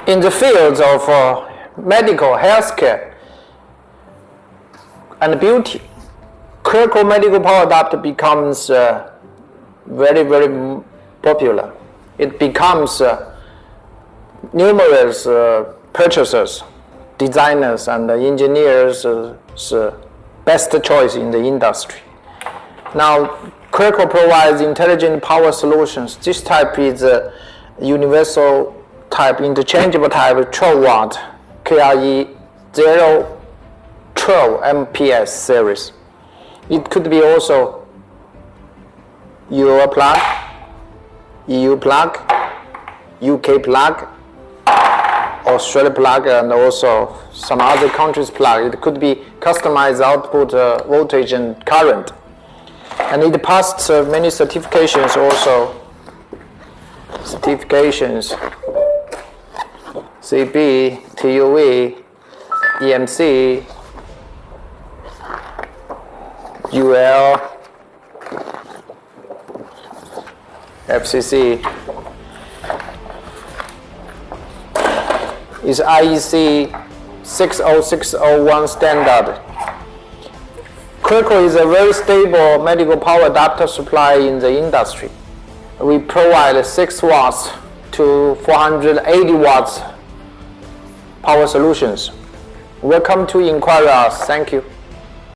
In the fields of medical, healthcare, and beauty, KRECO medical power adapter becomes very, very popular. It becomes numerous purchasers, designers, and engineers' best choice in the industry. Now, KRECO provides intelligent power solutions. This type is a universal type, interchangeable type, 12 watt KRE012MPS series. It could be also UR plug, EU plug, UK plug, Australia plug, and also some other countries plug. It could be customized output voltage and current. And it passed many certifications also. Certifications, CB, TUV, EMC, UL, FCC. Is IEC 60601 standard. KRECO is a very stable medical power adapter supply in the industry. We provide 6 watts to 480 watts power solutions. Welcome to inquire us. Thank you.